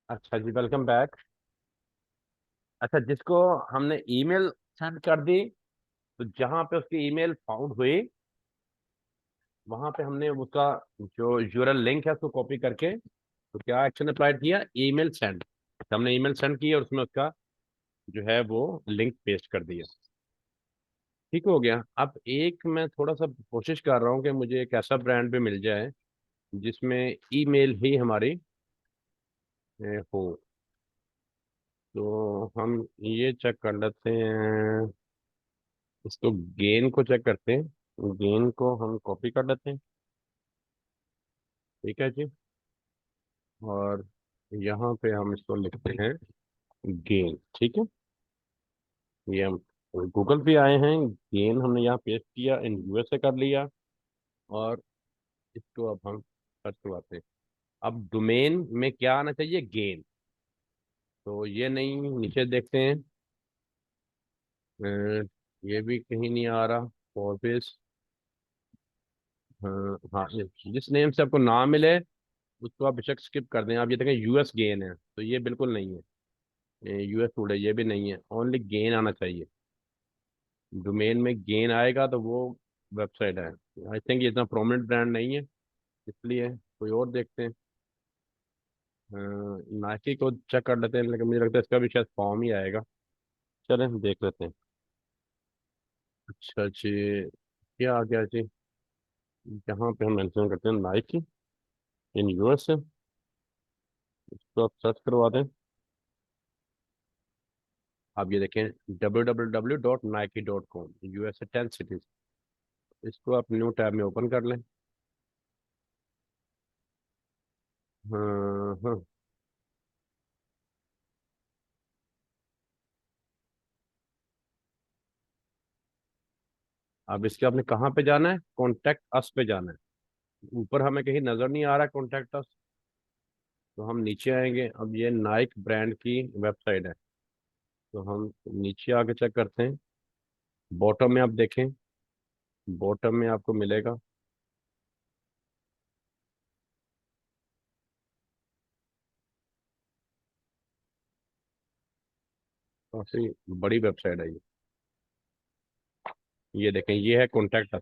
अच्छा जी, welcome back. अच्छा, जिसको हमने ईमेल सेंड कर दी, तो जहां पे उसकी ईमेल फाउंड हुई, वहां पे हमने उसका जो यूआरएल लिंक है उसको कॉपी करके तो क्या एक्शन अप्लाई किया, ईमेल सेंड। हमने ईमेल सेंड की और उसमें उसका जो है वो लिंक पेस्ट कर दिया। ठीक हो गया। अब एक मैं थोड़ा सा कोशिश कर रहा हूँ कि मुझे एक ऐसा ब्रांड भी मिल जाए जिसमें ईमेल ही हमारी हो। तो हम ये चेक कर लेते हैं, इसको गेन को चेक करते हैं। गेन को हम कॉपी कर लेते हैं। ठीक है जी। और यहाँ पे हम इसको लिखते हैं गेन। ठीक है। ये हम गूगल पे आए हैं, गेन हमने यहाँ पेस्ट किया, इन यूएसए कर लिया। और इसको अब हम सर्च करवाते हैं। अब डोमेन में क्या आना चाहिए, गेन। तो ये नहीं, नीचे देखते हैं। अ, ये भी कहीं नहीं आ रहा। ऑफिस, हाँ, जिस नेम से आपको ना मिले उसको आप बेशक स्किप कर दें। आप ये देखें यूएस गेन है, तो ये बिल्कुल नहीं है। यूएस फूड है, ये भी नहीं है। ओनली गेन आना चाहिए। डोमेन में गेन आएगा तो वो वेबसाइट है। आई थिंक ये इतना प्रोमिनेंट ब्रांड नहीं है, इसलिए कोई और देखते हैं। नाइकी को चेक कर लेते हैं, लेकिन मुझे लगता है इसका भी शायद फॉर्म ही आएगा। चलें देख लेते हैं। अच्छा जी, क्या आ गया जी। यहाँ पे हम मेंशन करते हैं नाइकी इन यूएस है। इसको आप सर्च करवा दें। आप ये देखें www.nike.com, यूएसए 10 सिटीज। इसको आप न्यू टैब में ओपन कर लें। हाँ हाँ। अब इसके आपने कहाँ पे जाना है, कॉन्टैक्ट अस पे जाना है। ऊपर हमें कहीं नजर नहीं आ रहा कॉन्टैक्ट अस। तो हम नीचे आएंगे। अब ये नाइक ब्रांड की वेबसाइट है, तो हम नीचे आके चेक करते हैं। बॉटम में आप देखें, बॉटम में आपको मिलेगा काफी बड़ी वेबसाइट है ये देखें, ये है कॉन्टैक्ट अस।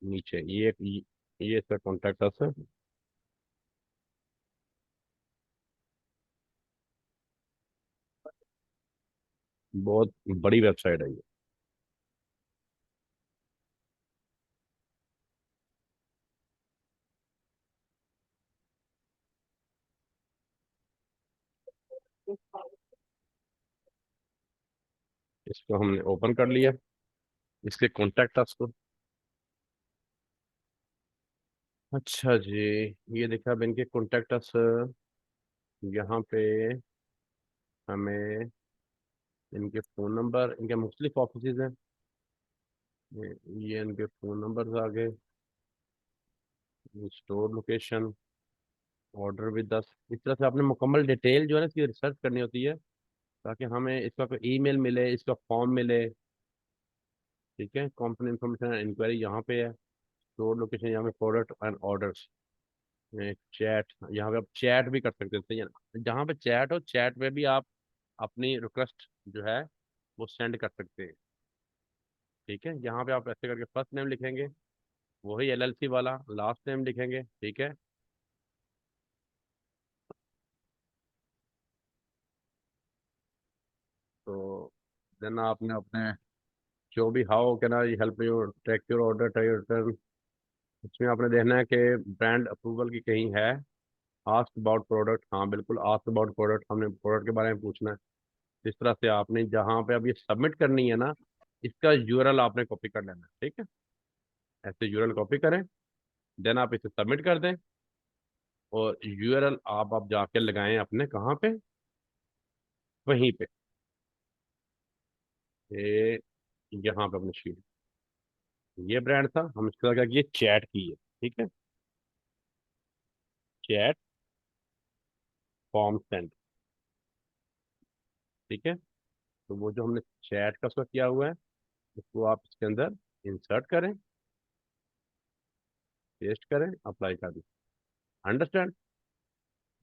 नीचे ये इसका कॉन्टैक्ट अस है। बहुत बड़ी वेबसाइट है ये। इसको हमने ओपन कर लिया, इसके कॉन्टैक्ट अस को। अच्छा जी, ये देखा अब इनके कॉन्टैक्ट अस। यहाँ पे हमें इनके फ़ोन नंबर, इनके मुख्तलिफ ऑफिस हैं। ये इनके फ़ोन नंबर आ गए, स्टोर लोकेशन, ऑर्डर विद दस। इस तरह से आपने मुकम्मल डिटेल जो है ना इसकी रिसर्च करनी होती है, ताकि हमें इसका कोई ईमेल मिले, इसका फॉर्म मिले। ठीक है। कंपनी इंफॉर्मेशन इंक्वायरी यहाँ पे है। स्टोर लोकेशन यहाँ पे, प्रोडक्ट एंड ऑर्डर्स, चैट। यहाँ पे आप चैट भी कर सकते हैं जहाँ पे चैट हो, चैट पे भी आप अपनी रिक्वेस्ट जो है वो सेंड कर सकते हैं। ठीक है। यहाँ पे आप ऐसे करके फर्स्ट नेम लिखेंगे, वही एलएलसी वाला लास्ट नेम लिखेंगे। ठीक है। तो देन आपने अपने जो भी, how can I help you, track your order, track your return. इसमें आपने देखना है कि ब्रांड अप्रूवल की कहीं है। आस्क अबाउट प्रोडक्ट, हाँ बिल्कुल आस्क अबाउट प्रोडक्ट, हमने प्रोडक्ट के बारे में पूछना है। इस तरह से आपने जहाँ पे अब ये सबमिट करनी है ना, इसका यूआरएल आपने कॉपी कर लेना है। ठीक है। ऐसे यूआरएल कॉपी करें, देन आप इसे सबमिट कर दें। और यूआरएल आप जाके लगाएं अपने कहाँ पे, वहीं पे, ये यहाँ पे अपनी शीट। ये ब्रांड था, हम इसके लगा कि ये चैट की है। ठीक है। Chat form send. ठीक है। तो वो जो हमने चैट का उसका किया हुआ है, उसको आप इसके अंदर इंसर्ट करें, पेस्ट करें, अप्लाई कर दें। अंडरस्टैंड।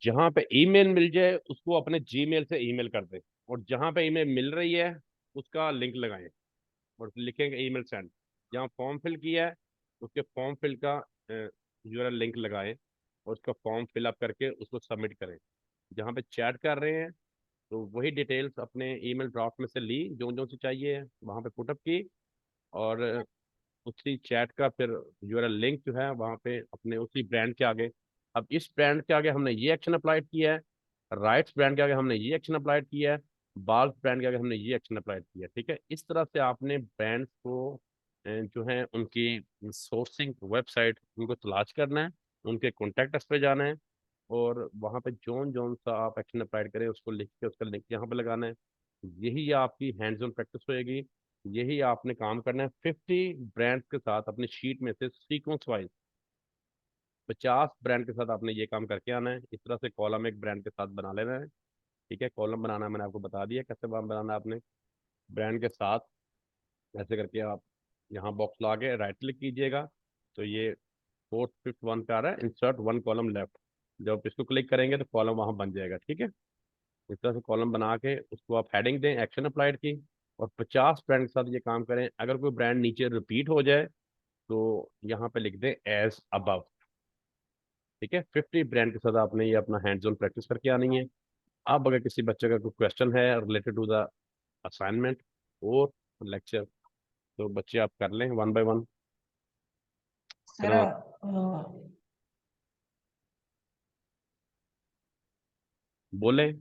जहां पे ईमेल मिल जाए उसको अपने जीमेल से ईमेल कर दें, और जहां पे ईमेल मिल रही है उसका लिंक लगाएं और लिखेंगे ईमेल सेंड। जहाँ फॉर्म फिल किया है उसके फॉर्म फिल का यूआरएल लिंक लगाएं और उसका फॉर्म फिल अप करके उसको सबमिट करें। जहाँ पे चैट कर रहे हैं तो वही डिटेल्स अपने ईमेल ड्राफ्ट में से ली, जो जो सी चाहिए वहाँ पे पुटअप की, और उसी चैट का फिर यूआरएल लिंक जो है वहाँ पे अपने उसी ब्रांड के आगे। अब इस ब्रांड के आगे हमने ये एक्शन अप्लाइड किया है, राइट्स ब्रांड के आगे हमने ये एक्शन अप्लाइड किया है, बाल्स ब्रांड के आगे हमने ये एक्शन अप्लाइड किया है। ठीक है, इस तरह से आपने ब्रांड्स को जो है उनकी सोर्सिंग वेबसाइट उनको तलाश करना है, उनके कॉन्टैक्ट अस पे जाना है, और वहाँ पे जोन जोन सा आप एक्शन अप्लाइड करें उसको लिख के उसका लिंक यहाँ पे लगाना है। यही आपकी हैंड्स ऑन प्रैक्टिस होएगी। यही आपने काम करना है 50 ब्रांड्स के साथ अपनी शीट में से सीक्वेंस वाइज। 50 ब्रांड के साथ आपने ये काम करके आना है। इस तरह से कॉलम एक ब्रांड के साथ बना लेना है। ठीक है, कॉलम बनाना मैंने आपको बता दिया कैसे बनाना है आपने ब्रांड के साथ। ऐसे करके आप यहाँ बॉक्स ला के राइट क्लिक कीजिएगा तो ये फोर्थ फिफ्थ वन पे आ रहा है, इंसर्ट वन कॉलम लेफ्ट। जब इसको क्लिक करेंगे तो कॉलम वहाँ बन जाएगा। ठीक है, इस तरह से कॉलम बना के उसको आप हेडिंग दें एक्शन अप्लाइड की, और 50 ब्रांड के साथ ये काम करें। अगर कोई ब्रांड नीचे रिपीट हो जाए तो यहाँ पे लिख दें एज अबव। ठीक है, 50 ब्रांड के साथ आपने ये अपना हैंड्स ऑन प्रैक्टिस करके आनी है। अब अगर किसी बच्चे का कोई क्वेश्चन है रिलेटेड टू द असाइनमेंट और लेक्चर तो बच्चे आप कर लें वन बाय वन। सर बोलें।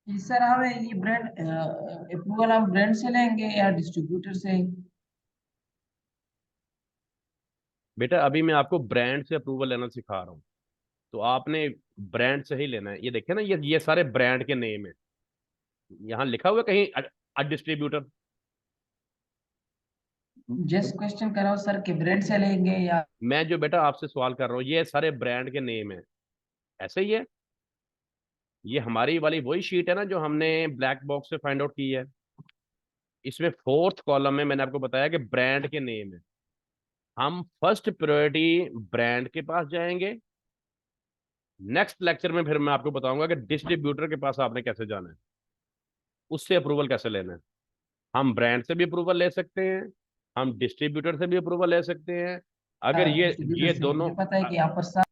सर हमें ये ब्रांड अप्रूवल हम ब्रांड से लेंगे या डिस्ट्रीब्यूटर से? बेटा अभी मैं आपको ब्रांड से अप्रूवल लेना सिखा रहा हूँ, तो आपने ब्रांड से ही लेना है। ये देखिए ना, ये सारे ब्रांड के नेम है। यहाँ लिखा हुआ है कहीं डिस्ट्रीब्यूटर? जस्ट क्वेश्चन कर रहा हूँ सर कि ब्रांड से लेंगे या? मैं जो बेटा आपसे सवाल कर रहा हूँ ये सारे ब्रांड के नेम है, ऐसे ही है। ये हमारी वाली वही शीट है ना जो हमने ब्लैक बॉक्स से फाइंड आउट की है। इसमें फोर्थ कॉलम में मैंने आपको बताया कि ब्रांड के नेम है। हम फर्स्ट प्रायोरिटी ब्रांड के पास जाएंगे। नेक्स्ट लेक्चर में फिर मैं आपको बताऊंगा कि डिस्ट्रीब्यूटर के पास आपने कैसे जाना है, उससे अप्रूवल कैसे लेना है। हम ब्रांड से भी अप्रूवल ले सकते हैं, हम डिस्ट्रीब्यूटर से भी अप्रूवल ले सकते हैं। अगर डिस्ट्रीब्यूटर ये से दोनों मुझे पता है कि यहाँ पर सर।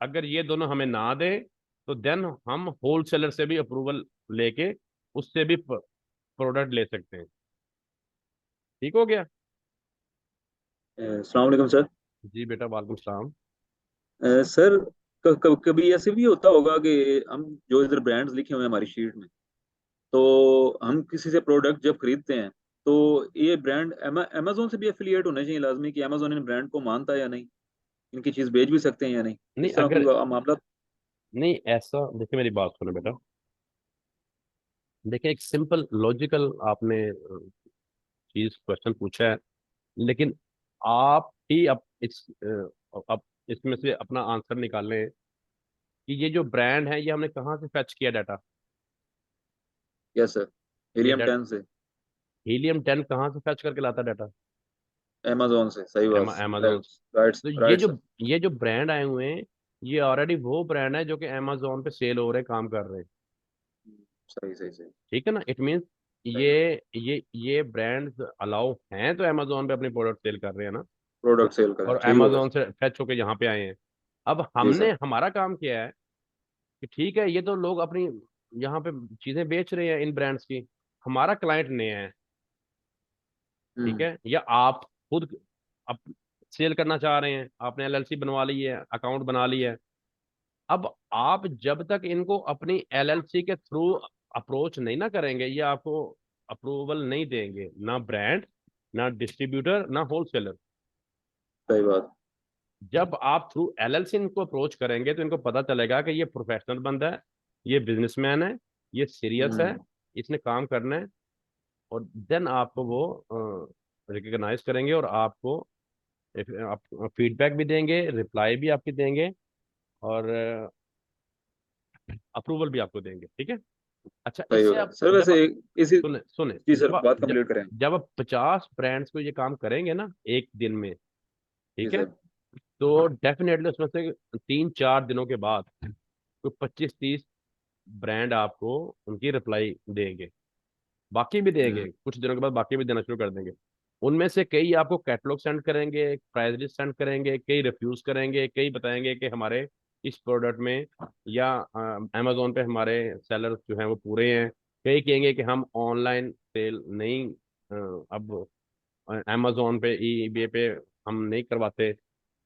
अगर ये दोनों हमें ना दें तो देन हम होलसेलर से भी अप्रूवल लेके उससे भी प्रोडक्ट ले सकते हैं। ठीक हो गया? अस्सलाम वालेकुम सर। जी बेटा, वालेकुम सलाम। सर कभी ऐसे भी होता होगा कि हम जो इधर ब्रांड्स लिखे हुए हैं हमारी शीट में, तो हम किसी से प्रोडक्ट जब खरीदते हैं तो ये ब्रांड अमेजोन से भी एफिलिएट होना चाहिए लाजमी कि अमेजोन इन ब्रांड को मानता है या नहीं, इनकी चीज बेच भी सकते हैं या नहीं, नहीं इस तरह अगर कोई मामला? नहीं ऐसा, देखिए मेरी बात सुनो बेटा। देखिए एक सिंपल लॉजिकल आपने चीज क्वेश्चन पूछा है, लेकिन आप ही अब इसमें से अपना आंसर निकालें कि ये जो ब्रांड है ये हमने कहाँ से फैच किया डाटा। यस सर, ये हीलियम 10 से। हीलियम 10 कहाँ से फैच करके लाता डाटा? अमेजोन से, सही बात। अमेजोन। राइट राइट तो राइट सर। ये जो ब्रांड आए हुए हैं ये ऑलरेडी वो ब्रांड है जो कि अमेजोन पे सेल हो रहे हैं, काम कर रहे हैं। सही सही सही ठीक है ना, इट मीन्स सही। ये ब्रांड्स अलाउ हैं तो अमेजोन पे अपने प्रोडक्ट सेल कर रहे हैं ना, प्रोडक्ट सेल करें, और ठीक हो गया अमेजोन सर। से फैच होके यहाँ पे आए हैं। अब जी हमने सर। हमारा काम किया है कि ठीक है ये तो लोग अपनी यहाँ पे चीजें बेच रहे हैं इन ब्रांड्स की, हमारा क्लाइंट नया है। ठीक हम्म। है, या आप खुद अप सेल करना चाह रहे हैं, आपने एलएलसी बनवा ली है, अकाउंट बना लिया है। अब आप जब तक इनको अपनी एलएलसी के थ्रू अप्रोच नहीं ना करेंगे ये आपको अप्रूवल नहीं देंगे, ना ब्रांड, ना डिस्ट्रीब्यूटर, ना होलसेलर। सही बात। जब आप थ्रू एलएलसी इनको अप्रोच करेंगे तो इनको पता चलेगा कि ये प्रोफेशनल बंदा है, ये बिजनेसमैन है, ये सीरियस है, हम्म। इसने काम करना है, और देन आपको वो रिकग्नाइज करेंगे और आपको आप फीडबैक भी देंगे, रिप्लाई भी आपकी देंगे, और अप्रूवल भी आपको देंगे। ठीक है। अच्छा, सही हो इससे गया आप सर। जब वैसे आप इसी, सुने सुने जी सर, बात कंप्लीट करें। जब आप 50 ब्रांड्स को ये काम करेंगे ना एक दिन में, जी ठीक है, सर। तो डेफिनेटली उसमें से 3-4 दिनों के बाद तो 25-30 ब्रांड आपको उनकी रिप्लाई देंगे। बाकी भी देंगे, हम्म। कुछ दिनों के बाद बाकी भी देना शुरू कर देंगे। उनमें से कई आपको कैटलॉग सेंड करेंगे, प्राइस लिस्ट सेंड करेंगे, कई रिफ्यूज करेंगे, कई बताएंगे कि हमारे इस प्रोडक्ट में या अमेजोन पे हमारे सेलर जो हैं वो पूरे हैं। कई कहेंगे कि हम ऑनलाइन सेल नहीं, अब अमेजोन पे, ईबे पे हम नहीं करवाते।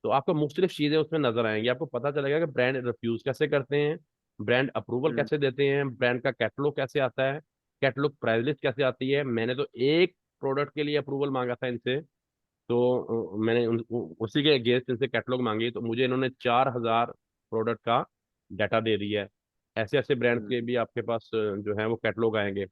तो आपको मुख्तलिफ चीज़ें उसमें नजर आएंगी, आपको पता चलेगा कि ब्रांड रिफ्यूज कैसे करते हैं, ब्रांड अप्रूवल हम्म। कैसे देते हैं, ब्रांड का कैटलॉग कैसे आता है, कैटलॉग प्राइस लिस्ट कैसे आती है। मैंने तो एक प्रोडक्ट के लिए अप्रूवल मांगा था इनसे, तो मैंने उसी के अगेंस्ट इनसे कैटलॉग मांगी, तो मुझे इन्होंने 4,000 प्रोडक्ट का डाटा दे दिया है। ऐसे ऐसे ब्रांड्स हम्म। के भी आपके पास जो है वो कैटलॉग आएंगे।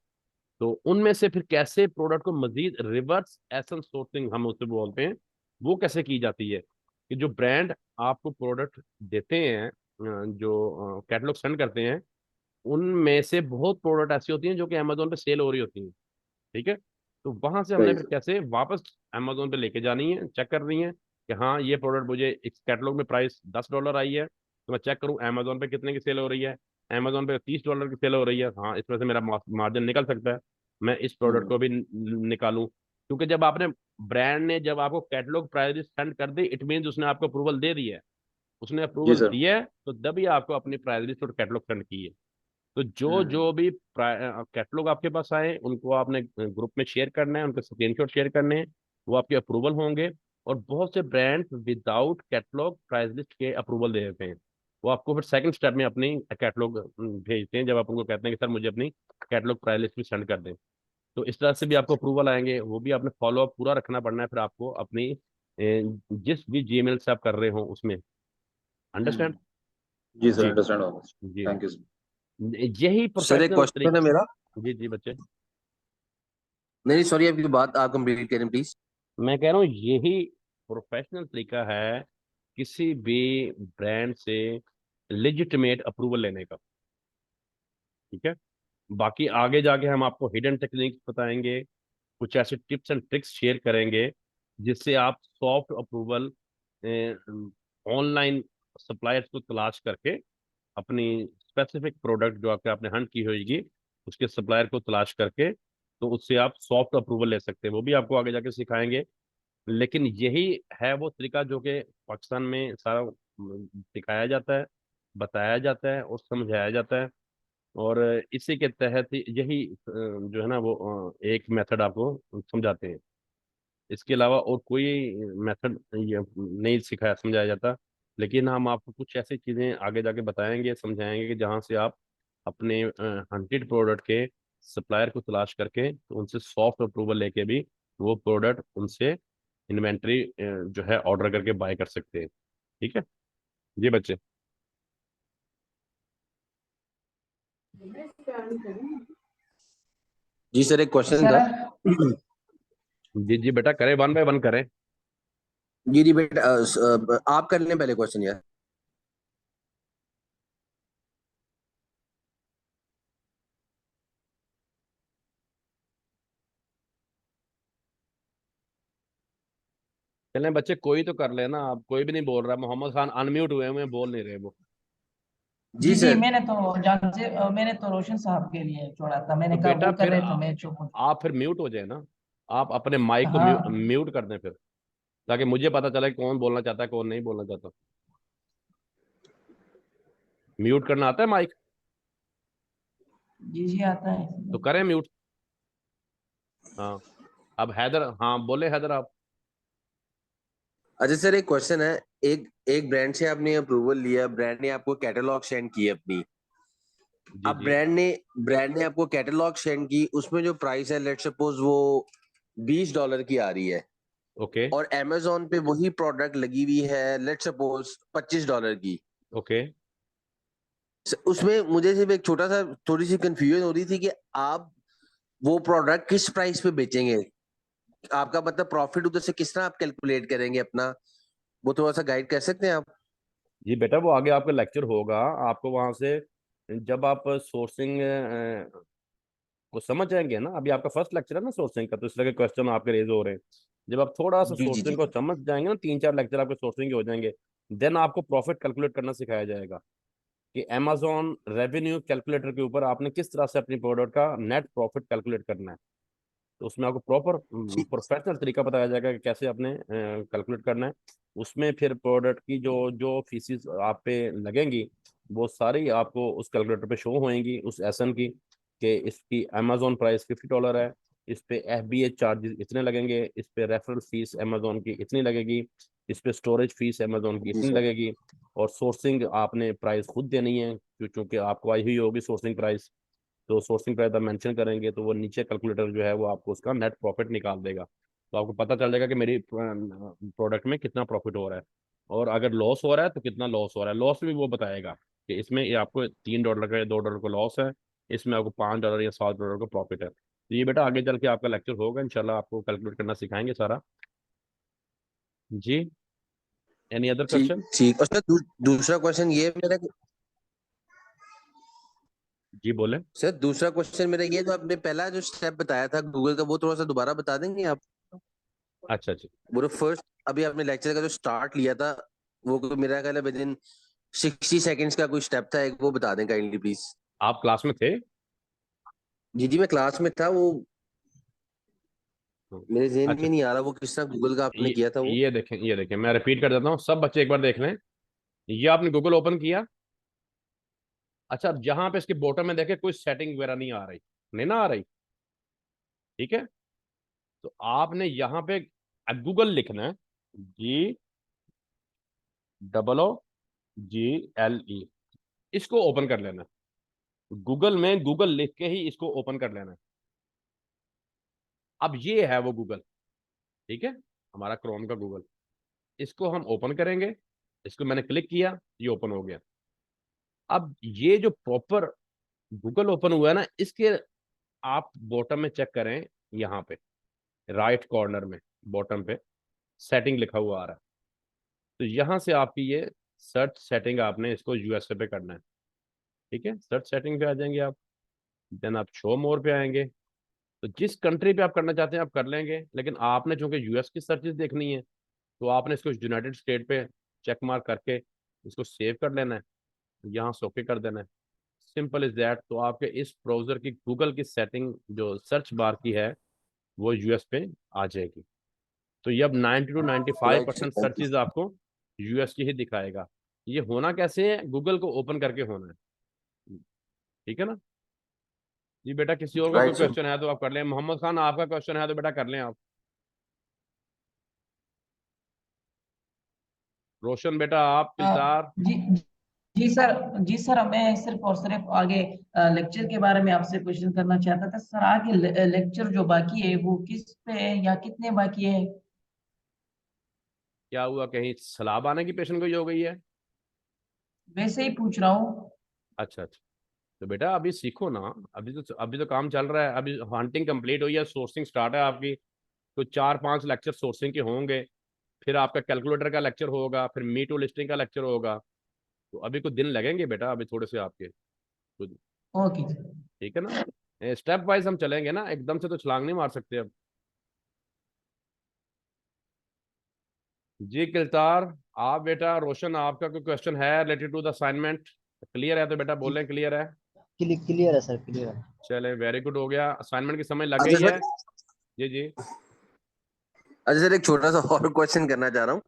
तो उनमें से फिर कैसे प्रोडक्ट को मजीद रिवर्स एसेंस सोर्सिंग हम उसे बोलते हैं, वो कैसे की जाती है कि जो ब्रांड आपको प्रोडक्ट देते हैं, जो कैटलॉग सेंड करते हैं, उनमें से बहुत प्रोडक्ट ऐसी होती हैं जो कि अमेजोन पे सेल हो रही होती हैं। ठीक है। तो वहां से हमने सही फिर सर। कैसे वापस अमेजोन पे लेके जानी है, चेक करनी है कि हाँ ये प्रोडक्ट मुझे इस कैटलॉग में प्राइस $10 आई है, तो मैं चेक करूँ अमेजोन पे कितने की सेल हो रही है। अमेजोन पे $30 की सेल हो रही है, हाँ इसमें से मेरा मार्जिन निकल सकता है, मैं इस प्रोडक्ट हम्म। को भी निकालूं। क्योंकि जब आपने, ब्रांड ने जब आपको कैटलॉग प्राइस सेंड कर दी, इट मीन उसने आपको अप्रूवल दे दिया है। उसने जी अप्रूवल सर। दिया है तो तभी आपको अपनी प्राइस लिस्ट और कैटलॉग सेंड की है। तो जो हम्म। जो भी कैटलॉग आपके पास आए उनको आपने ग्रुप में शेयर करना है, उनके स्क्रीनशॉट शेयर करने हैं, वो आपके अप्रूवल होंगे। और बहुत से brand without catalogue price list के अप्रूवल दे देते हैं। वो आपको फिर सेकंड स्टेप में अपनी कैटलॉग भेजते हैं, जब आप उनको कहते हैं कि सर मुझे अपनी कैटलॉग प्राइस लिस्ट भी सेंड कर दें। तो इस तरह से भी आपको अप्रूवल आएंगे, वो भी आपने फॉलो अप पूरा रखना पड़ना है फिर आपको अपनी जिस भी जीमेल से आप कर रहे हो उसमें। अंडरस्टैंड? हम्म। जी सर, जी। अंडरस्टैंड होगा। जी। Thank you sir. यही सर एक प्रोफेशनल क्वेश्चन है तरीका। मेरा। जी जी बच्चे। नहीं सॉरी, आपकी बात आप कंप्लीट करें प्लीज। मैं कह रहा हूँ यही प्रोफेशनल तरीका है किसी भी ब्रांड से लेजिटिमेट अप्रूवल लेने का। ठीक है। बाकी आगे जाके हम आपको हिडन टेक्निक्स बताएंगे, कुछ ऐसे टिप्स एंड ट्रिक्स शेयर करेंगे जिससे आप सॉफ्ट अप्रूवल ऑनलाइन सप्लायर्स को तलाश करके अपनी स्पेसिफिक प्रोडक्ट जो आपके आपने हंट की होगी उसके सप्लायर को तलाश करके, तो उससे आप सॉफ्ट अप्रूवल ले सकते हैं। वो भी आपको आगे जाके सिखाएंगे। लेकिन यही है वो तरीका जो कि पाकिस्तान में सारा सिखाया जाता है, बताया जाता है और समझाया जाता है। और इसी के तहत ही यही जो है ना वो एक मेथड आपको समझाते हैं। इसके अलावा और कोई मेथड ये नहीं सिखाया समझाया जाता। लेकिन हम आपको कुछ ऐसी चीज़ें आगे जाके बताएंगे, समझाएंगे कि जहाँ से आप अपने हंटेड प्रोडक्ट के सप्लायर को तलाश करके तो उनसे सॉफ्ट अप्रूवल लेके भी वो प्रोडक्ट उनसे इन्वेंट्री जो है ऑर्डर करके बाय कर सकते हैं। ठीक है। जी बच्चे। जी सर, एक क्वेश्चन सर था। जी जी बेटा, करें, 1 बाय 1 करें। जी जी बेटा, आप कर लें पहले क्वेश्चन यार। चलें बच्चे, कोई तो कर लेना, आप कोई भी नहीं बोल रहा। मोहम्मद खान अनम्यूट हुए हुए हैं, बोल नहीं रहे वो। जी जी जी, सर। मैंने तो रोशन साहब के लिए छोड़ा था, तो मैंने कहा बेटा वो कर फिर रहे तो मैं चुप हूँ। आप फिर म्यूट हो जाए ना, आप अपने माइक को हाँ म्यूट कर दें फिर, ताकि मुझे पता चले कौन बोलना चाहता है कौन नहीं बोलना चाहता। म्यूट करना आता है माइक? जी जी, आता है। तो करें म्यूट। हाँ। अब हैदर, हाँ बोले हैदर आप। अच्छा सर, एक क्वेश्चन है। एक एक ब्रांड से आपने अप्रूवल लिया, ब्रांड ने आपको कैटलॉग सेंड की अपनी। जी अब जी। ब्रांड ने आपको कैटलॉग सेंड की, उसमें जो प्राइस है लेट सपोज वो $20 की आ रही है, ओके। और अमेजोन पे वही प्रोडक्ट लगी हुई है लेट सपोज $25 की। ओके। उसमें मुझे सिर्फ एक छोटा सा थोड़ी सी कंफ्यूजन हो रही थी कि आप वो प्रोडक्ट किस प्राइस पे बेचेंगे। आपका मतलब प्रॉफिट उधर से किस तरह आप कैलकुलेट करेंगे अपना, वो थोड़ा सा गाइड कर सकते हैं आप। जी बेटा, वो आगे आपका लेक्चर होगा, आपको वहां से जब आप सोर्सिंग को समझ जाएंगे ना। अभी आपका फर्स्ट लेक्चर है ना सोर्सिंग का, तो इस तरह के क्वेश्चन आपके रेज हो रहे हैं। जब आप थोड़ा सा जी जी सोर्सिंग जी। को समझ जाएंगे ना, 3-4 लेक्चर आपके सोर्सिंग के हो जाएंगे, देन आपको प्रॉफिट कैलकुलेट करना सिखाया जाएगा कि अमेजोन रेवेन्यू कैलकुलेटर के ऊपर आपने किस तरह से अपनी प्रोडक्ट का नेट प्रॉफिट कैलकुलेट करना है। तो उसमें आपको प्रॉपर ठीक। प्रोफेशनल तरीका बताया जाएगा कि कैसे आपने कैलकुलेट करना है। उसमें फिर प्रोडक्ट की जो जो फीसिस आप पे लगेंगी वो सारी आपको उस कैलकुलेटर पे शो होएंगी, उस एसन की, कि इसकी अमेजोन प्राइस $50 है, इस पे FBA चार्जेस इतने लगेंगे, इस पे रेफरल फीस अमेजोन की इतनी लगेगी, इस पे स्टोरेज फीस अमेजोन की जी इतनी सर। लगेगी, और सोर्सिंग आपने प्राइस खुद देनी है क्योंकि आपको आई हुई होगी सोर्सिंग प्राइस। तो सोर्सिंग प्राइस आप मेंशन करेंगे तो वो नीचे कैलकुलेटर जो है वो आपको उसका नेट प्रॉफिट निकाल देगा। तो आपको पता चल जाएगा कि मेरी प्रोडक्ट में कितना प्रॉफिट हो रहा है, और अगर लॉस हो रहा है तो कितना लॉस हो रहा है। लॉस भी वो बताएगा कि इसमें ये आपको $3 का या $2 का लॉस है, इसमें आपको $5 या $7 का प्रॉफिट है। तो ये बेटा आगे चल के आपका लेक्चर होगा इंशाल्लाह, आपको कैलकुलेट करना सिखाएंगे सारा। जी, एनी अदर ठीक क्वेश्चन? ठीक। और सर दूसरा क्वेश्चन ये है मेरा जी बोले। सर दूसरा क्वेश्चन मेरा ये, जो आपने पहला जो स्टेप बताया था गूगल का, वो थोड़ा सा दोबारा बता देंगे आप? अच्छा अच्छा। वो फर्स्ट अभी आपने लेक्चर का जो स्टार्ट लिया था, वो मेरा ख्याल है विद इन 60 सेकेंड्स का कोई स्टेप था, एक वो बता दें काइंडली प्लीज। आप क्लास में थे? जी जी, मैं क्लास में था, वो मेरे जहन अच्छा, में नहीं आ रहा वो किस तरह गूगल का आपने ये किया था वो। ये देखें मैं रिपीट कर देता हूँ, सब बच्चे एक बार देख लें। ये आपने गूगल ओपन किया। अच्छा, अब जहां पे इसके बॉटम में देखे कोई सेटिंग वगैरह नहीं आ रही, नहीं ना आ रही, ठीक है? तो आपने यहाँ पे गूगल लिखना है, GOOGLE, इसको ओपन कर लेना है। गूगल में गूगल लिख के ही इसको ओपन कर लेना है। अब ये है वो गूगल, ठीक है, हमारा क्रोम का गूगल। इसको हम ओपन करेंगे, इसको मैंने क्लिक किया, ये ओपन हो गया। अब ये जो प्रॉपर गूगल ओपन हुआ है ना, इसके आप बॉटम में चेक करें, यहाँ पे राइट कॉर्नर में बॉटम पे सेटिंग लिखा हुआ आ रहा है। तो यहाँ से आपकी ये सर्च सेटिंग, आपने इसको USA पे करना है, ठीक है? सर्च सेटिंग पे आ जाएंगे आप, देन आप शो मोर पे आएंगे। तो जिस कंट्री पे आप करना चाहते हैं आप कर लेंगे, लेकिन आपने चूंकि US की सर्चेस देखनी है तो आपने इसको यूनाइटेड स्टेट पे चेक मार्क करके इसको सेव कर लेना है, यहाँ से ओके कर देना है। Simple is that. तो आपके इस ब्राउजर की गूगल की सेटिंग जो सर्च बार की है वो US पे आ जाएगी। तो ये अब 90 to 95 right sir, percent thank you. Searches आपको US की ही दिखाएगा। ये होना कैसे है, गूगल को ओपन करके होना है, ठीक है ना? जी बेटा, किसी और का कोई राइट सर। क्वेश्चन है तो आप कर लें। मोहम्मद खान, आपका क्वेश्चन है तो बेटा कर लें आप। रोशन बेटा, आप अ, किरदार। जी जी सर, मैं सिर्फ और सिर्फ आगे लेक्चर के बारे में आपसे क्वेश्चन करना चाहता था सर। आगे लेक्चर जो बाकी है वो किस पे है या कितने बाकी है? क्या हुआ, कहीं सलाब आने की पेशेंट गोई हो गई है? वैसे ही पूछ रहा हूँ। अच्छा अच्छा। तो बेटा अभी सीखो ना, अभी तो काम चल रहा है, अभी हंटिंग कंप्लीट हुई है, सोर्सिंग स्टार्ट है आपकी। तो 4-5 लेक्चर सोर्सिंग के होंगे, फिर आपका कैलकुलेटर का लेक्चर होगा, फिर मी टू लिस्टिंग का लेक्चर होगा। तो अभी कुछ दिन लगेंगे बेटा, अभी थोड़े से आपके तो, ओके। ठीक है ना? स्टेप वाइज हम चलेंगे ना, एकदम से तो छलांग नहीं मार सकते अब। जी किलतार, आप बेटा, रोशन आपका कोई क्वेश्चन है related to the assignment? Clear है तो बेटा जी बोलें क्लियर है। क्लियर है सर, क्लियर है। चले, वेरी गुड, हो गया, असाइनमेंट की समय लग अच्छा गई सर, है। जी जी। अच्छा सर, एक छोटा सा और क्वेश्चन करना चाह रहा हूँ।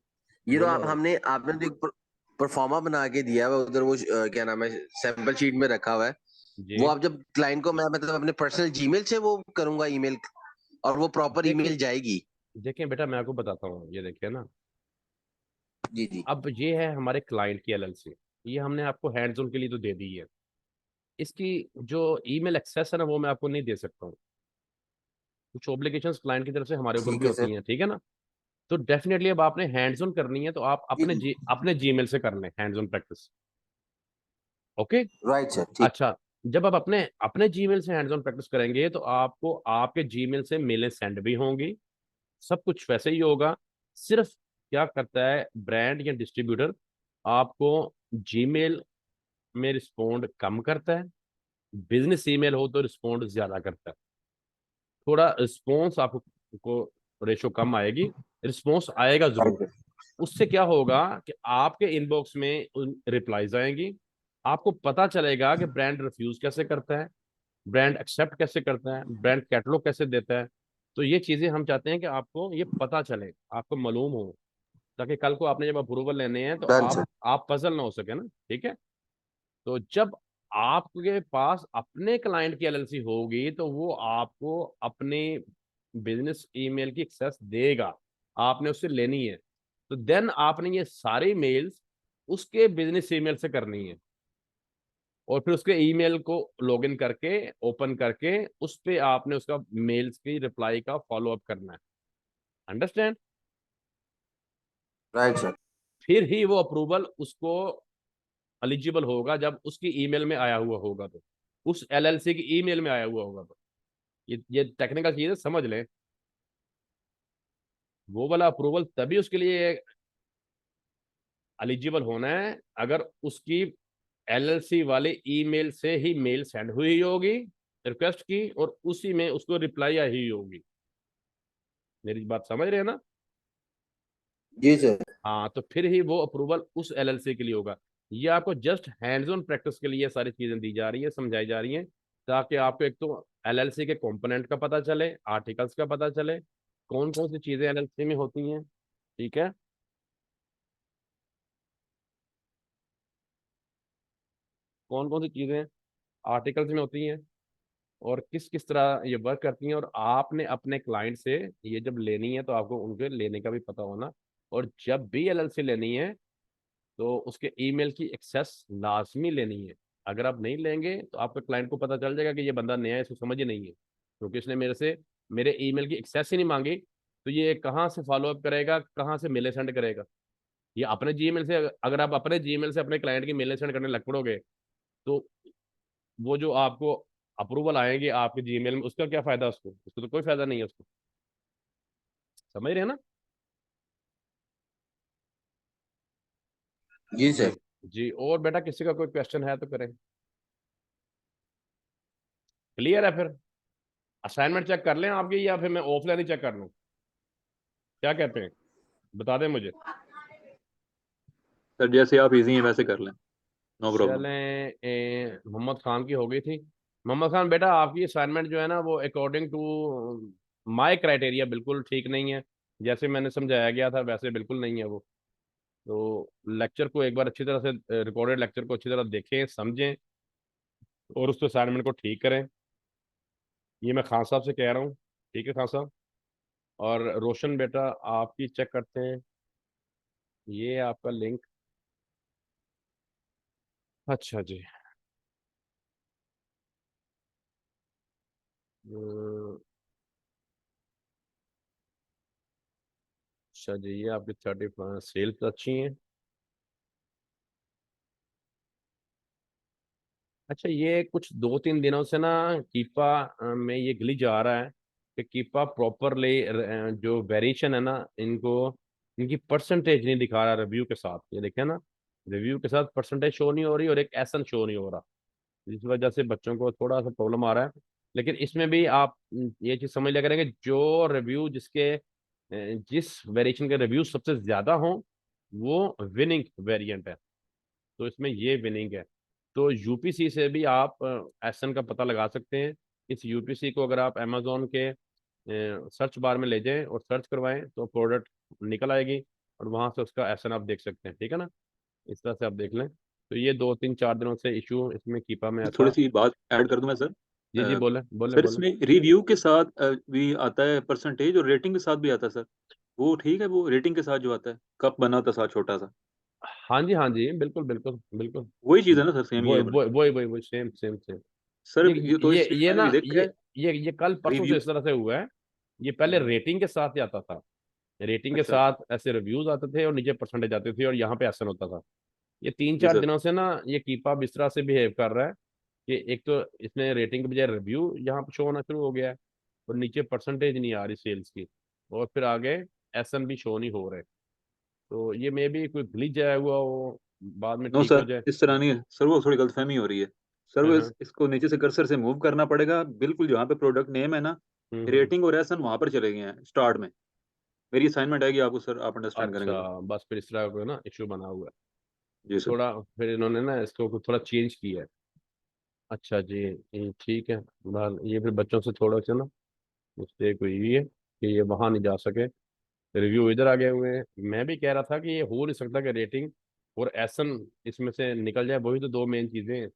ये तो बोलो। आप हमने आपने जो एक परफॉर्मा बना के दिया हुआ है उधर, वो क्या नाम है, सैंपल शीट में रखा हुआ है। वो जी आप जब क्लाइंट को, मैं मतलब अपने पर्सनल जीमेल से वो करूंगा ईमेल, और वो प्रॉपर देखिए, ईमेल जाएगी? देखिए बेटा मैं आपको बताता हूँ, ये देखिए ना, जी जी। अब ये है हमारे क्लाइंट की LLC, ये हमने आपको हैंड्स ऑन के लिए तो दे दी है। इसकी जो ईमेल एक्सेस है ना वो मैं आपको नहीं दे सकता हूँ, कुछ ऑब्लिगेशंस क्लाइंट की तरफ से हमारे ऊपर ठीक भी है होती सर। हैं, ठीक है ना? तो डेफिनेटली अब आपने हैंड्स ऑन करनी है तो आप जी अपने जीमेल से कर लें hands on practice. Okay. Right sir, ठीक। अच्छा, जब आप अपने अपने जीमेल से हैंड्स ऑन प्रैक्टिस करेंगे तो आपको आपके जीमेल से मेलें सेंड भी होंगी, सब कुछ वैसे ही होगा। सिर्फ क्या करता है ब्रांड या डिस्ट्रीब्यूटर, आपको जीमेल में रिस्पोंड कम करता है, बिजनेस ईमेल हो तो रिस्पोंड ज्यादा करता है। थोड़ा रिस्पॉन्स आपको को रेशो कम आएगी, रिस्पॉन्स आएगा जरूर। उससे क्या होगा कि आपके इनबॉक्स में रिप्लाईज आएंगी, आपको पता चलेगा कि ब्रांड रिफ्यूज कैसे करता है, ब्रांड एक्सेप्ट कैसे करता है, ब्रांड कैटलॉग कैसे देता है। तो ये चीजें हम चाहते हैं कि आपको ये पता चले, आपको मालूम हो, ताकि कल को आपने जब अप्रूवल लेने हैं तो डन सर। आप पजल ना हो सके ना। ठीक है, तो जब आपके पास अपने क्लाइंट की एलएलसी होगी तो वो आपको अपने बिजनेस ईमेल की एक्सेस देगा, आपने उससे लेनी है। तो देन आपने ये सारी मेल्स उसके बिजनेस ईमेल से करनी है, और फिर उसके ईमेल को लॉगिन करके ओपन करके उस पे आपने उसका मेल्स की रिप्लाई का फॉलो अप करना है। अंडरस्टैंड? Right sir. फिर ही वो अप्रूवल उसको एलिजिबल होगा जब उसकी ईमेल में आया हुआ होगा, तो उस एलएलसी की ईमेल में आया हुआ होगा। तो ये टेक्निकल चीज है, समझ लें। वो वाला अप्रूवल तभी उसके लिए एलिजिबल होना है अगर उसकी एलएलसी वाले ईमेल से ही मेल सेंड हुई होगी रिक्वेस्ट की, और उसी में उसको रिप्लाई आई होगी। मेरी बात समझ रहे हैं ना? जी सर। हाँ, तो फिर ही वो अप्रूवल उस एलएलसी के लिए होगा। ये आपको जस्ट हैंड्स ऑन प्रैक्टिस के लिए सारी चीजें दी जा रही है, समझाई जा रही है, ताकि आपको एक तो एलएलसी के कंपोनेंट का पता चले, आर्टिकल्स का पता चले, कौन कौन सी चीजें एलएलसी में होती हैं। ठीक है, कौन कौन सी चीजें आर्टिकल्स में होती हैं और किस किस तरह ये वर्क करती हैं, और आपने अपने क्लाइंट से ये जब लेनी है तो आपको उनके लेने का भी पता होना। और जब भी एलएलसी लेनी है तो उसके ईमेल की एक्सेस लाजमी लेनी है। अगर आप नहीं लेंगे तो आपके क्लाइंट को पता चल जाएगा कि ये बंदा नया है, इसको समझ ही नहीं है, क्योंकि इसने मेरे ईमेल की एक्सेस ही नहीं मांगी। तो ये कहाँ से फॉलो अप करेगा, कहाँ से मेले सेंड करेगा? ये अपने जीमेल से, अगर आप अपने जीमेल से अपने क्लाइंट की मेले सेंड करने लग पड़ोगे तो वो जो आपको अप्रूवल आएंगे आपके जीमेल में, उसका क्या फायदा? उसको उसको तो कोई फायदा नहीं है उसको। समझ रहे हैं ना? जी जी। सर। जी, और बेटा किसी का कोई क्वेश्चन है तो करें। क्लियर है? फिर असाइनमेंट चेक कर लें आपकी, या फिर मैं ऑफलाइन ही चेक कर लूँ? क्या कहते हैं, बता दें मुझे। सर जैसे आप इजी हैं वैसे कर लें, नो प्रॉब्लम। चलें, मोहम्मद खान की हो गई थी। मोहम्मद खान बेटा, आपकी असाइनमेंट जो है ना वो अकॉर्डिंग टू माय क्राइटेरिया बिल्कुल ठीक नहीं है। जैसे मैंने समझाया गया था वैसे बिल्कुल नहीं है वो। तो लेक्चर को एक बार अच्छी तरह से, रिकॉर्डेड लेक्चर को अच्छी तरह देखें, समझें, और उस असाइनमेंट को ठीक करें। ये मैं खान साहब से कह रहा हूँ। ठीक है खान साहब। और रोशन बेटा, आपकी चेक करते हैं, ये आपका लिंक। अच्छा जी। अ, अच्छा जी, ये आपकी 30 सेल्स अच्छी हैं। अच्छा, ये कुछ 2-3 दिनों से ना कीपा में ये ग्लिच आ रहा है कि कीपा प्रॉपरली जो वेरिएशन है ना, इनको इनकी परसेंटेज नहीं दिखा रहा रिव्यू के साथ। ये देखें ना, रिव्यू के साथ परसेंटेज शो नहीं हो रही और एक एसन शो नहीं हो रहा, जिस वजह से बच्चों को थोड़ा सा प्रॉब्लम आ रहा है। लेकिन इसमें भी आप ये चीज़ समझ लिया करेंगे, जो रिव्यू जिस वेरिएशन के रिव्यू सबसे ज्यादा हो वो विनिंग वेरिएंट है। तो इसमें ये विनिंग है। तो यूपीसी से भी आप एसन का पता लगा सकते हैं। इस यूपीसी को अगर आप अमेजोन के सर्च बार में ले जाएं और सर्च करवाएं तो प्रोडक्ट निकल आएगी, और वहां से उसका एसन आप देख सकते हैं। ठीक है ना? इस तरह से आप देख लें। तो ये 2-3-4 दिनों से इशू इसमें कीपा में थोड़ी ऐसा। सी बात ऐड कर दूं मैं सर। जी जी, बोले बोले सर बोले। इसमें रिव्यू के साथ भी आता है परसेंटेज, और रेटिंग के साथ भी आता है सर। वो ठीक है, वो रेटिंग के साथ जो आता है, कप बना होता है साथ छोटा सा, हाँ जी, हाँ जी, बिल्कुल बिल्कुल बिल्कुल। वही चीज़ है ना सर, सेम ही वही है वही बिल्कुल। वही वही वही, सेम सेम सेम। सर ये ये तो ये इससे ये मैंने ना भी देखा है। ये कल परसों से रिव्यू। इस तरह से हुआ है। ये पहले रेटिंग के साथ ही आता था। रेटिंग के अच्छा अच्छा। साथ ऐसे रिव्यूज आते थे और नीचे परसेंटेज आते थे और यहाँ पे एसन होता था। ये तीन जी चार सर। दिनों से ना ये कीपा इस तरह से बिहेव कर रहा है कि एक तो इसने रेटिंग के बजाय रिव्यू यहाँ पे शो होना शुरू हो गया है, और नीचे परसेंटेज नहीं आ रही सेल्स की, और फिर आगे एसन भी शो नहीं हो रहे। तो ये मे भी कोई ग्लिच आया हुआ वो बाद में नो ठीक हो सर, जाए। इस तरह नहीं है सर, वो थोड़ी गलतफहमी हो रही है सर। हाँ वो हाँ। इसको नीचे से कर्सर से मूव करना पड़ेगा, बिल्कुल जहाँ पे प्रोडक्ट नेम है ना, हम्म। रेटिंग और एसन वहां पर चले गए हैं स्टार्ट में। मेरी असाइनमेंट है कि आपको सर आप अंडरस्टैंड करेंगे अच्छा, तो। बस फिर इस तरह का ना इशू बना हुआ है। जी सर। थोड़ा फिर इन्होंने ना इसको कुछ थोड़ा चेंज किया है। अच्छा जी, ये ठीक है। ये फिर बच्चों से थोड़ा सा ना मिस्टेक हुई है कि ये वहां नहीं जा सके, रिव्यू इधर आ गए हुए हैं। मैं भी कह रहा था कि ये हो नहीं सकता कि रेटिंग और एसन इसमें से निकल जाए, वही तो दो मेन चीजें हैं।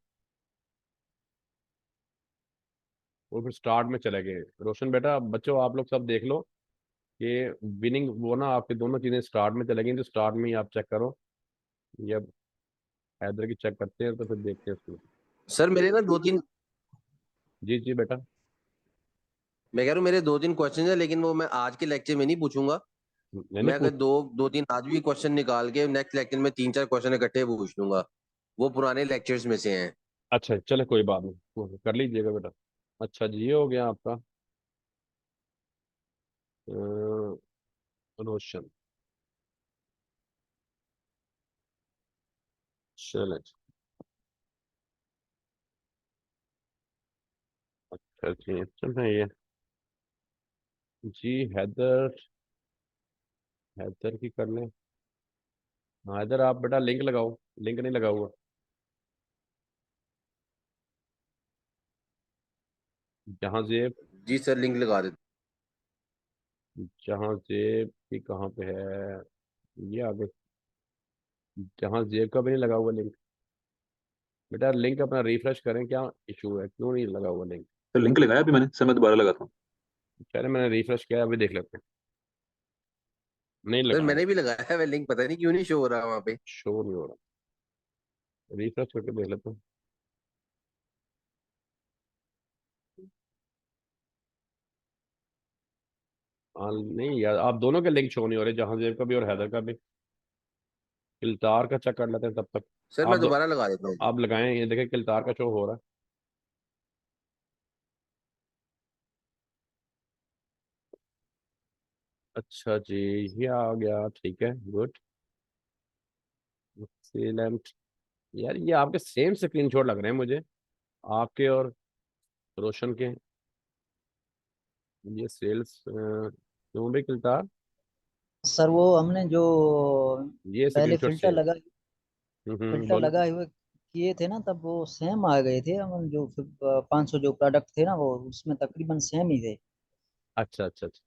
वो फिर स्टार्ट में चले गए। रोशन बेटा, बच्चों आप लोग सब देख लो कि विनिंग वो ना आपकी दोनों चीजें स्टार्ट में चले गई, तो स्टार्ट में ही आप चेक करो। ये अब हैदर की चेक करते हैं तो फिर देखते हैं उसमें। सर मेरे ना दो तीन, जी जी बेटा। मैं कह रहा हूँ मेरे दो तीन क्वेश्चन है, लेकिन वो मैं आज के लेक्चर में नहीं पूछूंगा। नहीं नहीं मैं अगर पूछ। दो दो तीन आज भी क्वेश्चन निकाल के नेक्स्ट लेक्चर में तीन चार क्वेश्चन इकट्ठे पूछ लूंगा, वो पुराने लेक्चर्स में से हैं। अच्छा चलो कोई बात नहीं, वो कर लीजिएगा बेटा। अच्छा जी, ये हो गया आपका रोशन। चलो। अच्छा जी, चल है ये। जी हैदर, हैदर की कर लें। हाँ हैदर, आप बेटा लिंक लगाओ। लिंक नहीं लगा हुआ। जहाँ जेब, जी सर लिंक लगा देते। जहाँ जेब की कहाँ पे है, ये आगे। जहाँ जेब का भी नहीं लगा हुआ लिंक। बेटा लिंक अपना रिफ्रेश करें, क्या इशू है, क्यों नहीं लगा हुआ लिंक? सर लिंक लगाया अभी मैंने, सर मैं दोबारा लगाता हूँ। पहले मैंने रिफ्रेश किया, अभी देख लेते हैं। नहीं सर लगा है। मैंने भी लगाया है, वह लिंक पता नहीं क्यों नहीं शो हो रहा वहाँ पे। शो नहीं हो रहा। रिफ्रेश करके देख लेते हैं। हाँ नहीं यार, आप दोनों के लिंक शो नहीं हो रहे, जहाँ जेब का भी और हैदर का भी। किलतार का चेक कर लेते हैं तब तक। सर मैं आप दोबारा लगा देता हूँ। आप लगाएं, ये देखें किलतार का शो हो रहा है। अच्छा जी, ये आ गया, ठीक है, गुड, एक्सीलेंट। यार ये आपके सेम स्क्रीनशॉट लग रहे हैं मुझे, आपके और रोशन के। ये सेल्स क्यों भी किलतार? सर वो हमने जो ये पहले स्क्रीनशॉट सेम। फिल्टर बोलो। लगाए हुए किए थे ना, तब वो सेम आ गए थे। हम जो 500 जो प्रोडक्ट थे ना, वो उसमें तकरीबन सेम ही थे। अच्छा अच्छा अच्छा।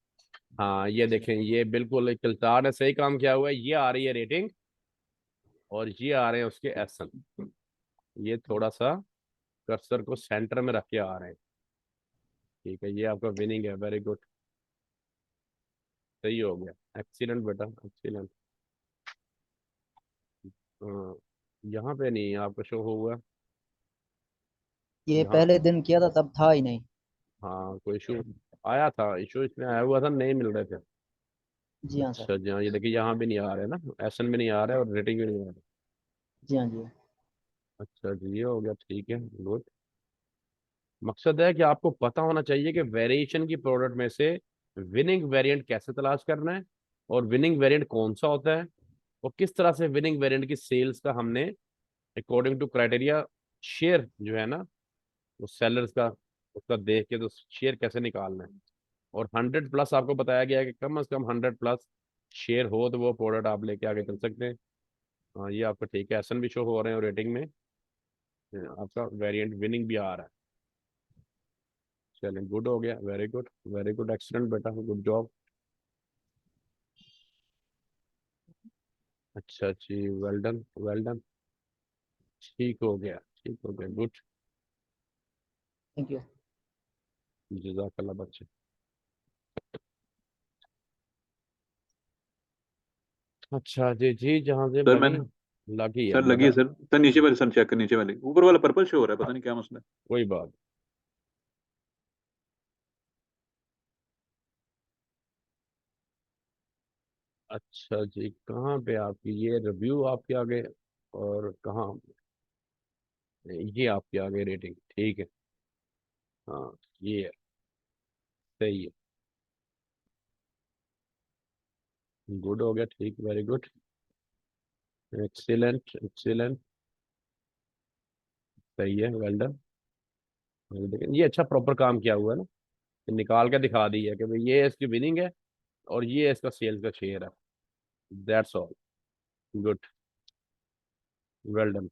हाँ ये देखें, ये बिल्कुल किलतार ने सही काम किया हुआ है। ये आ रही है रेटिंग और ये आ रहे हैं उसके एसन। ये थोड़ा सा कर्सर को सेंटर में रख के आ रहे हैं। ठीक है, ये आपका विनिंग है, वेरी गुड। सही हो गया, एक्सीलेंट बेटा, एक्सीलेंट। हाँ, यहाँ पे नहीं आपका शो हुआ। ये यहाँ, पहले दिन किया था तब था ही नहीं। हाँ कोई इशू आया था, इशू इसमें आया हुआ था, नहीं मिल रहे थे। जी हाँ सर। अच्छा जी हाँ, ये देखिए यहाँ भी नहीं आ रहे ना, एसन भी नहीं आ रहा है और रेटिंग भी नहीं आ रही। जी हाँ जी। अच्छा जी, ये हो गया, ठीक है, गुड। मकसद है कि आपको पता होना चाहिए कि वेरिएशन की प्रोडक्ट में से विनिंग वेरिएंट कैसे तलाश करना है, और विनिंग वेरिएंट कौन सा होता है, और किस तरह से विनिंग वेरिएंट की सेल्स का हमने अकॉर्डिंग टू क्राइटेरिया शेयर जो है ना, वो सेलर्स का, उसका देख के तो शेयर कैसे निकालना है। और 100+ आपको बताया गया है कि कम से कम 100+ शेयर हो तो वो प्रोडक्ट आप लेके आगे चल सकते हैं। हाँ ये आपका ठीक है, एसन भी शो हो रहे हैं और रेटिंग में आपका वेरिएंट विनिंग भी आ रहा है। चलें, गुड हो गया, very good, very good, excellent बेटा, गुड जॉब। अच्छा जी, वेल डन, वेल डन। ठीक हो गया, ठीक हो गया, गुड। Thank you. जज़ाकल्लाह बच्चे। अच्छा जी जी, जहाँ से सर लगी, मैंने, लगी है सर लगी है बेटा। सर। सर नीचे वाले सर चेक कर, नीचे वाले ऊपर वाला पर्पल शो हो रहा है, पता नहीं क्या मसला है। कोई बात। अच्छा जी, कहाँ पे आपकी ये रिव्यू आपके आगे, और कहाँ, ये आपके आगे रेटिंग, ठीक है। हाँ ये है, सही है, गुड हो गया, ठीक, वेरी गुड, एक्सीलेंट, एक्सीलेंट। सही है, वेल डन। ये अच्छा प्रॉपर काम किया हुआ है ना, निकाल के दिखा दी है कि भाई ये इसकी विनिंग है, और ये इसका सेल्स का शेयर है। That's all. Good, well done,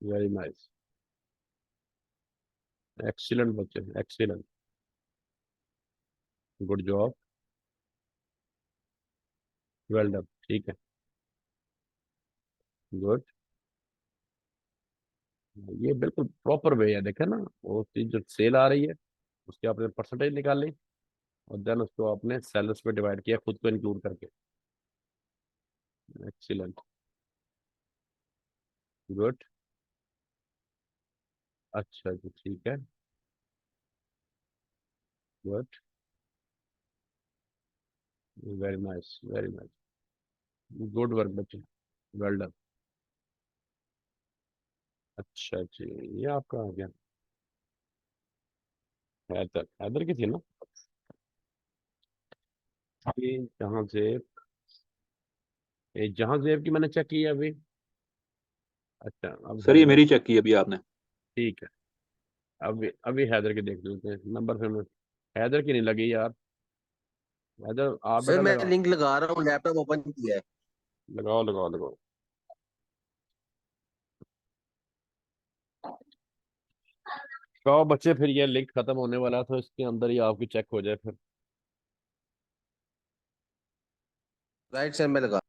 very nice, excellent बच्चे, excellent, good job, well done. ठीक है, गुड। ये बिल्कुल प्रॉपर वे है, देखे ना, वो चीज जो सेल आ रही है उसके आपने परसेंटेज निकाल ली और देन उसको आपने सेल्स पे डिवाइड किया खुद को इंक्लूड करके। Excellent, good. अच्छा जी, ठीक है, good, very nice, very nice, good work बच्चे, वेल डन। अच्छा जी, ये आपका आ गया। हैदर, हैदर की थी ना ये? जहाँ जेब, ये जहाँ जेब की मैंने चेक की है अभी। अच्छा, अब सर ये हैदर। मेरी चेक की अभी आपने। ठीक है, अभी हैदर की देख लेते हैं नंबर फिर में। हैदर की नहीं लगी यार। हैदर आप सर बेटा मैं लगाओ, लिंक लगा रहा हूँ, लैपटॉप ओपन किया है। लगाओ लगाओ लगाओ। कहो बच्चे, फिर ये लिंक खत्म होने वाला है तो इसके अंदर ही आपकी चेक हो जाए फिर। राइट सर, मैं लगा।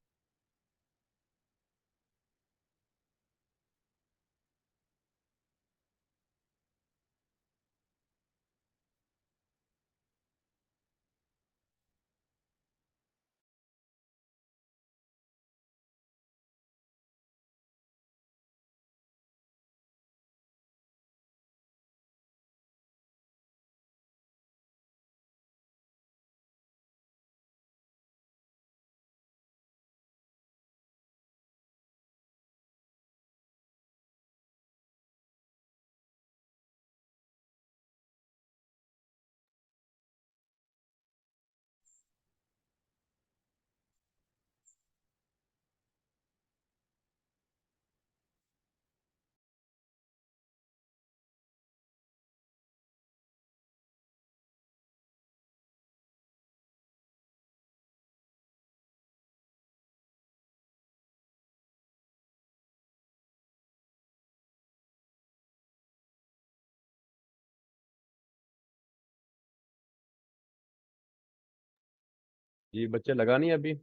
जी बच्चे, लगा नहीं अभी?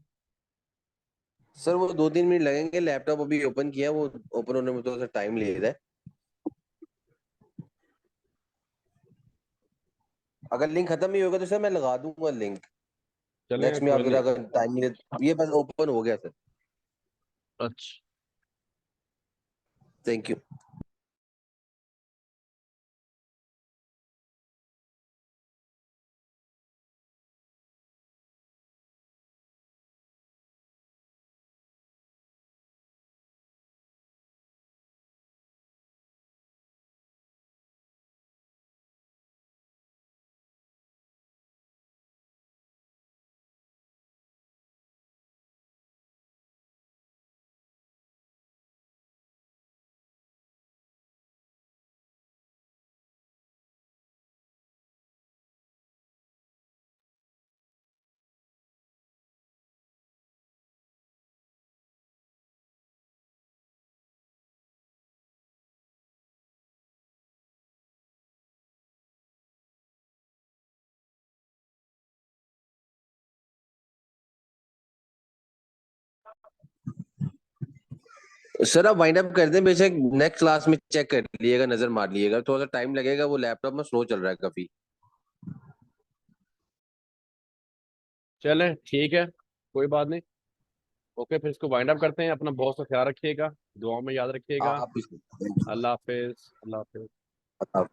सर वो 2-3 मिनट लगेंगे, लैपटॉप अभी ओपन किया, वो ओपन होने में थोड़ा सा टाइम ले रहा है। अगर लिंक खत्म नहीं होगा तो सर मैं लगा दूंगा लिंक। चलें, नेक्स्ट में कोई आप नहीं। अगर टाइम मिले, ये बस ओपन हो गया सर। अच्छा, थैंक यू। सर आप वाइंड अप कर दें, बेशक नेक्स्ट क्लास में चेक कर लीजिएगा, नजर मार लीजिएगा, थोड़ा सा टाइम लगेगा, वो लैपटॉप में स्लो चल रहा है काफी। चलें, ठीक है, कोई बात नहीं। ओके, फिर इसको वाइंड अप करते हैं। अपना बहुत सा ख्याल रखिएगा, दुआओं में याद रखिएगा। आप अल्लाह हाफिज, अल्लाह हाफिज। आप